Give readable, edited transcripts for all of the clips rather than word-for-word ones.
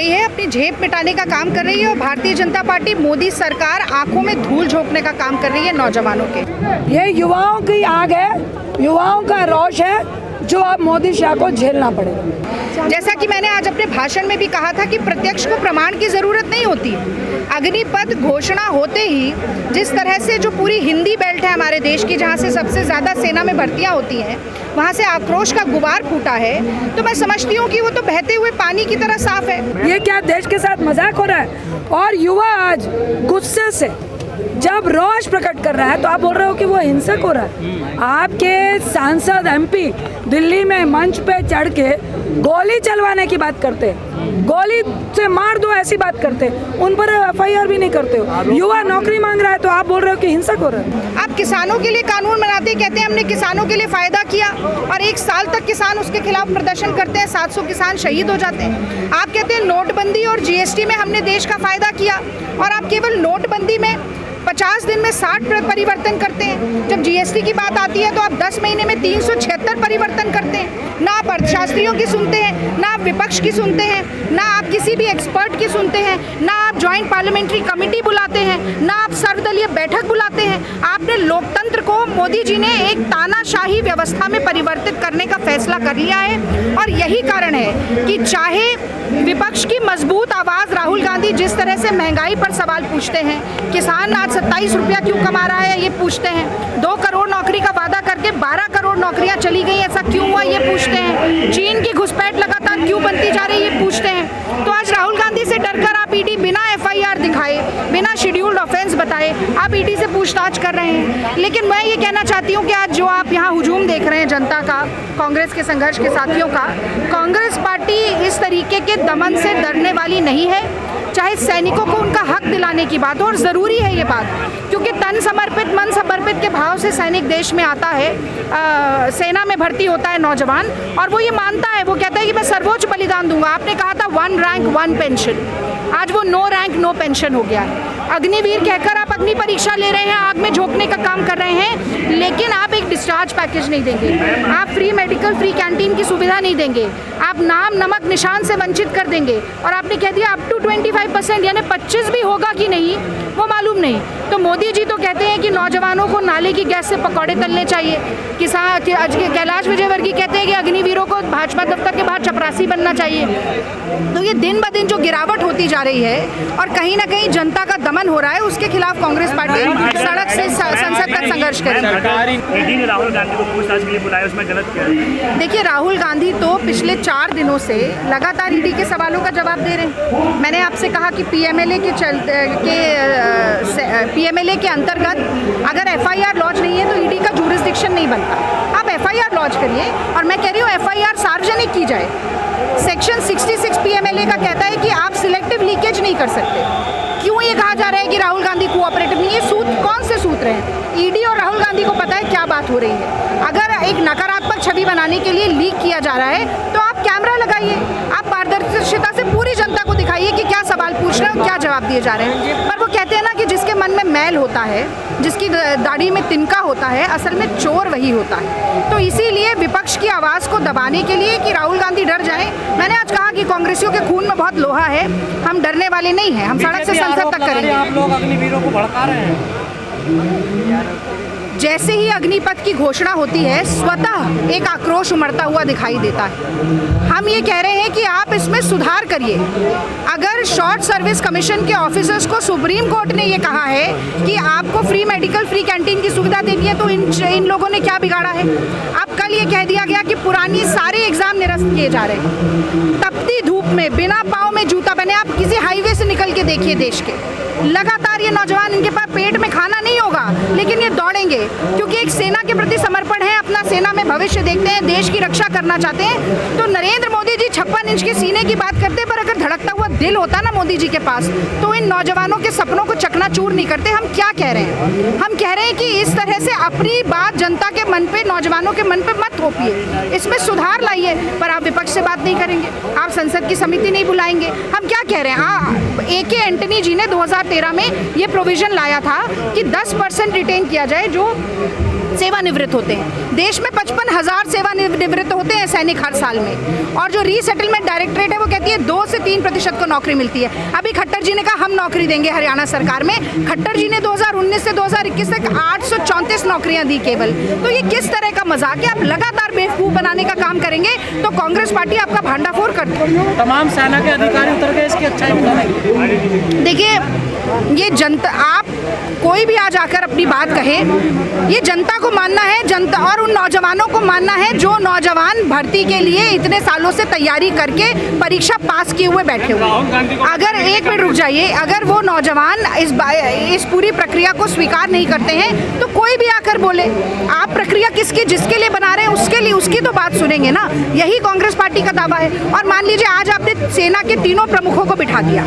रही है, अपनी झेप मिटाने का काम कर रही है और भारतीय जनता पार्टी मोदी सरकार आंखों में धूल झोंकने का काम कर रही है नौजवानों के। ये युवाओं की आग है, युवाओं का रोष है जो अब मोदी शाह को झेलना पड़ेगा। जैसा कि मैंने आज अपने भाषण में भी कहा था कि प्रत्यक्ष को प्रमाण की ज़रूरत नहीं होती। अग्निपथ घोषणा होते ही जिस तरह से जो पूरी हिंदी बेल्ट है हमारे देश की, जहाँ से सबसे ज़्यादा सेना में भर्तियाँ होती हैं, वहाँ से आक्रोश का गुबार फूटा है, तो मैं समझती हूँ कि वो तो बहते हुए पानी की तरह साफ है। ये क्या देश के साथ मजाक हो रहा है? और युवा आज गुस्से से जब रोष प्रकट कर रहा है तो आप बोल रहे हो कि वो हिंसक हो रहा है। आपके सांसद एमपी दिल्ली में मंच पे चढ़ के गोली चलवाने की बात करते हैं, गोली से मार दो ऐसी बात करते हैं, उन पर एफआईआर भी नहीं करते हो। युवा नौकरी मांग रहा है तो आप बोल रहे हो कि हिंसक हो रहा है। आप किसानों के लिए कानून बनाते, कहते हैं हमने किसानों के लिए फायदा किया, और 1 साल तक किसान उसके खिलाफ प्रदर्शन करते हैं, 700 किसान शहीद हो जाते हैं। आप कहते हैं नोटबंदी और जीएसटी में हमने देश का फायदा किया, और आप केवल नोटबंदी में 50 दिन में 60 परिवर्तन करते हैं। जब जीएसटी की बात आती है तो आप 10 महीने में 376 परिवर्तन करते हैं। ना आप अर्थशास्त्रियों की सुनते हैं, ना आप विपक्ष की सुनते हैं, ना आप किसी भी एक्सपर्ट की सुनते हैं, ना आप ज्वाइंट पार्लियामेंट्री कमेटी बुलाते हैं, ना आप सर्वदलीय बैठक बुलाते हैं। आपने लोकतंत्र को, मोदी जी ने एक तानाशाही व्यवस्था में परिवर्तित करने का फैसला कर लिया है, और यही कारण है कि चाहे विपक्ष की मजबूत आवाज़ राहुल गांधी जिस तरह से महंगाई पर सवाल पूछते हैं, किसान आज 27 रुपया क्यों कमा रहा है ये पूछते हैं, 2 करोड़ नौकरी का वादा करके 12 करोड़ नौकरियां चली गई, ऐसा क्यों हुआ ये पूछते हैं, चीन की घुसपैठ लगातार क्यों बनती जा रही है ये पूछते हैं। तो आज राहुल गांधी से डरकर आप ईडी बिना एफआईआर दिखाए, बिना शेड्यूल्ड ऑफेंस बताए आप ईडी से पूछताछ कर रहे हैं। लेकिन मैं ये कहना चाहती हूँ कि आज जो आप यहाँ हुजूम देख रहे हैं जनता का, कांग्रेस के संघर्ष के साथियों का, कांग्रेस पार्टी इस तरीके के दमन से डरने वाली नहीं है। चाहे सैनिकों को उनका हक दिलाने की बात हो, और ज़रूरी है ये बात, क्योंकि तन समर्पित मन समर्पित के भाव से सैनिक देश में आता है, सेना में भर्ती होता है नौजवान, और वो ये मानता है, वो कहता है कि मैं सर्वोच्च बलिदान दूंगा। आपने कहा था 1 रैंक 1 पेंशन, आज वो 9 रैंक 9 पेंशन हो गया है। अग्निवीर कहकर आप अग्नि परीक्षा ले रहे हैं, आग में झोंकने का काम कर रहे हैं, लेकिन आप एक डिस्चार्ज पैकेज नहीं देंगे, आप फ्री मेडिकल, फ्री कैंटीन की सुविधा नहीं देंगे, आप नाम नमक निशान से वंचित कर देंगे, और आपने कह दिया अप टू 25%, यानी 25 भी होगा कि नहीं वो मालूम नहीं। तो मोदी जी तो कहते हैं कि नौजवानों को नाले की गैस से पकौड़े तलने चाहिए, किसान कैलाश विजयवर्गीय कहते हैं कि अग्निवीरों को भाजपा दफ्तर के बाहर चपरासी बनना चाहिए। तो ये दिन ब दिन जो गिरावट होती जा रही है और कहीं ना कहीं जनता का दमन हो रहा है, उसके खिलाफ कांग्रेस पार्टी सड़क से संसद तक संघर्ष करेगी। राहुल गांधी को पूछताछ के लिए बुलाया, उसमें गलत क्या है? देखिए, राहुल गांधी तो पिछले 4 दिनों से लगातार ईडी के सवालों का जवाब दे रहे हैं। मैंने आपसे कहा कि पीएमएलए के अंतर्गत अगर एफआईआर लॉन्च नहीं है तो ईडी का जुरिस्डिक्शन नहीं बनता। आप एफआईआर लॉन्च करिए, और मैं कह रही हूँ एफआईआर सार्वजनिक की जाए। सेक्शन 66 पीएमएलए का कहता है कि आप सिलेक्टिव लीकेज नहीं कर सकते। क्यों ये कहा जा रहा है कि राहुल गांधी कोऑपरेटिव नहीं है? सूत्र कौन से सूत्र हैं? ईडी और राहुल गांधी को पता है क्या बात हो रही है। अगर एक नकारात्मक छवि बनाने के लिए लीक किया जा रहा है तो आप कैमरा लगाइए, आप पारदर्शिता से पूरी जनता को दिखाइए कि क्या सवाल पूछ रहे हैं और क्या जवाब दिए जा रहे हैं। पर वो कहते हैं ना कि जिसके मन में मैल होता है, जिसकी दाढ़ी में तिनका होता है, असल में चोर वही होता है। तो इसीलिए विपक्ष की आवाज़ को दबाने के लिए कि राहुल गांधी डर जाएं, मैंने आज कहा कि कांग्रेसियों के खून में बहुत लोहा है, हम डरने वाले नहीं हैं, हम सड़क से संसद तक करेंगे। आप लोग अग्निवीरों को भड़का रहे हैं। जैसे ही अग्निपथ की घोषणा होती है, स्वतः एक आक्रोश उमड़ता हुआ दिखाई देता है। हम ये कह रहे हैं कि आप इसमें सुधार करिए। अगर शॉर्ट सर्विस कमीशन के ऑफिसर्स को सुप्रीम कोर्ट ने ये कहा है कि आपको फ्री मेडिकल, फ्री कैंटीन की सुविधा देनी है, तो इन लोगों ने क्या बिगाड़ा है? अब कल ये कह दिया गया कि पुरानी सारे एग्जाम निरस्त किए जा रहे हैं। तपती धूप में बिना पाँव में जूता पहने आप किसी हाईवे से निकल के देखिए देश के, लगातार ये नौजवान, इनके पास पेट में खाना नहीं होगा लेकिन ये दौड़ेंगे, क्योंकि एक सेना के प्रति समर्पण है, अपना सेना में भविष्य देखते हैं, देश की रक्षा करना चाहते हैं। तो नरेंद्र मोदी जी 56 इंच के सीने की बात करते, पर अगर धड़कता हुआ दिल होता ना मोदी जी के पास, तो इन नौजवानों के सपनों को चकनाचूर नहीं करते। हम क्या कह रहे हैं? हम कह रहे हैं कि इस तरह से अपनी बात जनता के मन पे, नौजवानों के मन पे मत थोपिए, इसमें सुधार लाइए। पर आप विपक्ष से बात नहीं करेंगे, आप संसद की समिति नहीं बुलाएंगे। हम क्या कह रहे हैं? AK एंटनी जी ने 2013 में ये प्रोविजन लाया था कि 10% रिटेन किया जाए जो सेवानिवृत्त होते हैं। देश में 55,000 सेवानिवृत्त होते हैं सैनिक हर साल में, और जो रीसेटलमेंट डायरेक्टरेट है वो कहती है 2 से 3% को नौकरी मिलती है। अभी खट्टर जी ने कहा हम नौकरी देंगे हरियाणा सरकार में। खट्टर जी ने 2019 से 2021 तक 834 नौकरियां दी केवल। तो ये किस तरह का मजाक है? आप लगातार बेवकूफ़ बनाने का काम करेंगे तो कांग्रेस पार्टी आपका भांडाफोड़ कर देगी। तमाम सेना के अधिकारी उतर गए इसकी अच्छाई बताने। देखिए, ये जनता, आप कोई भी आज आकर अपनी बात कहे, ये जनता को मानना है, जनता और उन नौजवानों को मानना है जो नौजवान भर्ती के लिए इतने सालों से तैयारी करके परीक्षा पास किए हुए बैठे हुए। अगर एक मिनट रुक जाइए, अगर वो नौजवान इस पूरी प्रक्रिया को स्वीकार नहीं करते हैं तो कोई भी आकर बोले। आप प्रक्रिया किसकी, जिसके लिए बना रहे हैं उसके लिए, उसकी तो बात सुनेंगे ना। यही कांग्रेस पार्टी का दावा है। और मान लीजिए आज आपने सेना के तीनों प्रमुखों को बिठा दिया,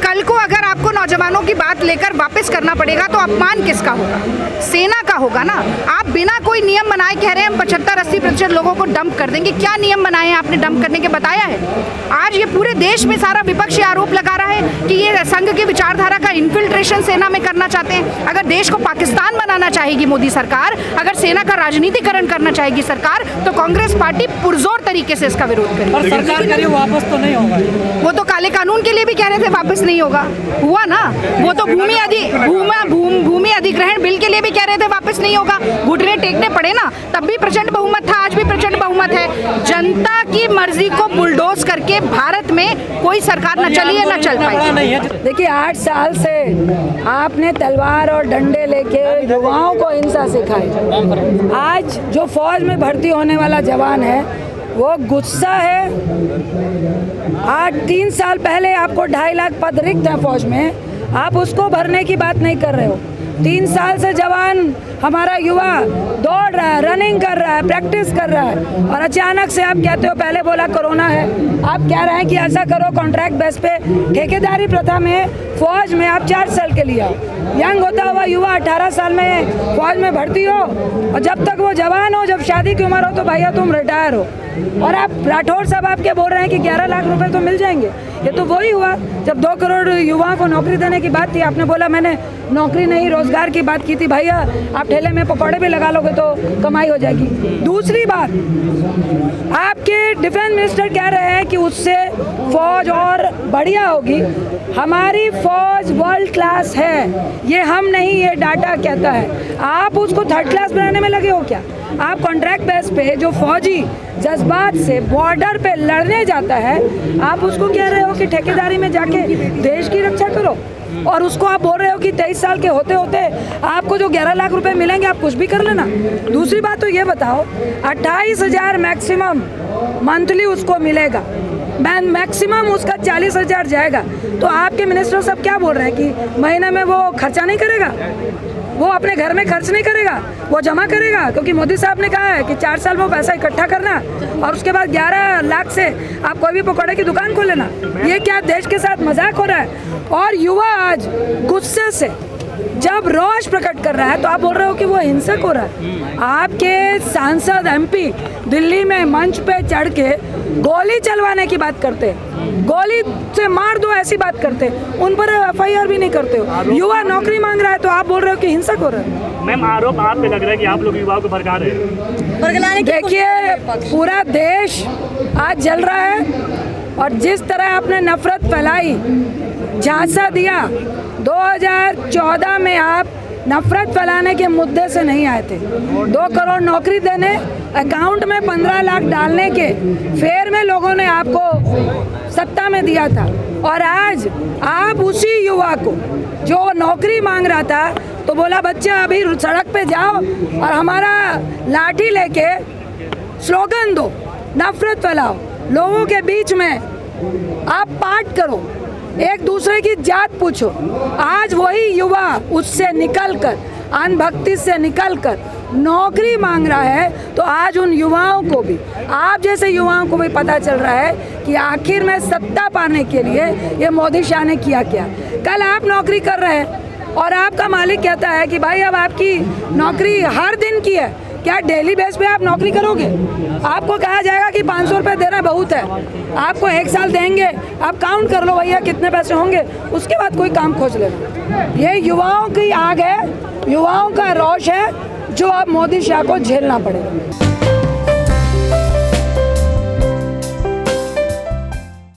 कल को अगर आपको नौजवानों की बात लेकर वापस करना पड़ेगा तो अपमान किसका होगा? सेना का होगा ना। आप बिना कोई नियम बनाए कह रहे हैं हम 75-80% लोगों को डंप कर देंगे। क्या नियम बनाए हैं आपने डंप करने के? बताया है? आज ये पूरे देश में सारा विपक्ष आरोप लगा रहा है कि ये संघ की विचारधारा का इन्फिल्ट्रेशन सेना में करना चाहते हैं। अगर देश को पाकिस्तान बनाना चाहेगी मोदी सरकार, अगर सेना का राजनीतिकरण करना चाहेगी सरकार, तो कांग्रेस पार्टी पुरजोर तरीके से इसका विरोध करेगी। और सरकार कह रही है वापस तो नहीं होगा। वो तो काले कानून के लिए भी कह रहे थे वापस नहीं होगा, हुआ ना। वो तो भूमि अधिग्रहण बिल के लिए भी कह रहे थे वापस नहीं होगा, घुटने टेकने पड़े ना। तब भी प्रचंड बहुमत था, आज भी प्रचंड बहुमत है। जनता की मर्जी को बुलडोज करके भारत में कोई सरकार न चली है न चल पाई। देखिए, 8 साल से आपने तलवार और डंडे लेके युवाओं को हिंसा सिखाई। आज जो फौज में भर्ती होने वाला जवान है वो गुस्सा है। आज 3 साल पहले आपको 2.5 लाख पद रिक्त है फौज में, आप उसको भरने की बात नहीं कर रहे हो। 3 साल से जवान हमारा युवा दौड़ रहा है, रनिंग कर रहा है, प्रैक्टिस कर रहा है, और अचानक से आप कहते हो, पहले बोला कोरोना है, आप कह रहे हैं कि ऐसा करो कॉन्ट्रैक्ट बेस पे ठेकेदारी प्रथा में फौज में आप 4 साल के लिए यंग होता हुआ युवा 18 साल में फौज में भर्ती हो, और जब तक वो जवान हो, जब शादी की उम्र हो तो भैया तुम रिटायर हो। और आप राठौर साहब आपके बोल रहे हैं कि 11 लाख रुपए तो मिल जाएंगे। ये तो वही हुआ जब 2 करोड़ युवाओं को नौकरी देने की बात थी, आपने बोला मैंने नौकरी नहीं रोजगार की बात की थी। भैया आप ठेले में पकौड़े भी लगा लोगे तो कमाई हो जाएगी। दूसरी बात, आपके डिफेंस मिनिस्टर कह रहे हैं कि उससे फौज और बढ़िया होगी। हमारी फौज वर्ल्ड क्लास है, ये हम नहीं, ये डाटा कहता है। आप उसको 3rd क्लास बनाने में लगे हो क्या? आप कॉन्ट्रैक्ट बेस पे जो फौजी जज्बात से बॉर्डर पे लड़ने जाता है, आप उसको कह रहे हो कि ठेकेदारी में जाके देश की रक्षा करो, और उसको आप बोल रहे हो कि 23 साल के होते होते आपको जो 11 लाख रुपए मिलेंगे आप कुछ भी कर लेना। दूसरी बात तो ये बताओ, 28,000 मैक्सिमम मंथली उसको मिलेगा, मैक्सिमम उसका 40,000 जाएगा। तो आपके मिनिस्टर साहब क्या बोल रहे हैं कि महीने में वो खर्चा नहीं करेगा, वो अपने घर में खर्च नहीं करेगा, वो जमा करेगा, क्योंकि मोदी साहब ने कहा है कि 4 साल में वो पैसा इकट्ठा करना और उसके बाद 11 लाख से आप कोई भी पकौड़े की दुकान खोल लेना। ये क्या देश के साथ मजाक हो रहा है? और युवा आज गुस्से से जब रोष प्रकट कर रहा है तो आप बोल रहे हो कि वो हिंसक हो रहा है। आपके सांसद MP दिल्ली में मंच पे चढ़ के गोली चलवाने की बात करते हैं, गोली से मार दो ऐसी बात करते हैं, उन पर FIR भी नहीं करते हो। युवा नौकरी मांग रहा है तो आप बोल रहे हो कि हिंसक हो रहा है। मैम, आरोप आप पे लग रहा है कि आप लोग युवाओं को भड़का रहे हैं। देखिए, पूरा देश आज जल रहा है, और जिस तरह आपने नफरत फैलाई, झांसा दिया, 2014 में आप नफरत फैलाने के मुद्दे से नहीं आए थे। 2 करोड़ नौकरी देने, अकाउंट में 15 लाख डालने के फेर में लोगों ने आपको सत्ता में दिया था, और आज आप उसी युवा को जो नौकरी मांग रहा था तो बोला बच्चे अभी सड़क पे जाओ और हमारा लाठी लेके स्लोगन दो, नफरत फैलाओ, लोगों के बीच में आप पाठ करो, एक दूसरे की जात पूछो। आज वही युवा उससे निकलकर, अनभक्ति से निकलकर नौकरी मांग रहा है, तो आज उन युवाओं को भी, आप जैसे युवाओं को भी पता चल रहा है कि आखिर में सत्ता पाने के लिए ये मोदी शाह ने किया क्या। कल आप नौकरी कर रहे हैं और आपका मालिक कहता है कि भाई अब आपकी नौकरी हर दिन की है, क्या डेली बेस पे आप नौकरी करोगे? आपको कहा जाएगा कि 500 रुपये देना बहुत है, आपको 1 साल देंगे, आप काउंट कर लो भैया कितने पैसे होंगे, उसके बाद कोई काम खोज लेना। ये युवाओं की आग है, युवाओं का रोष है, जो अब मोदी शाह को झेलना पड़ेगा।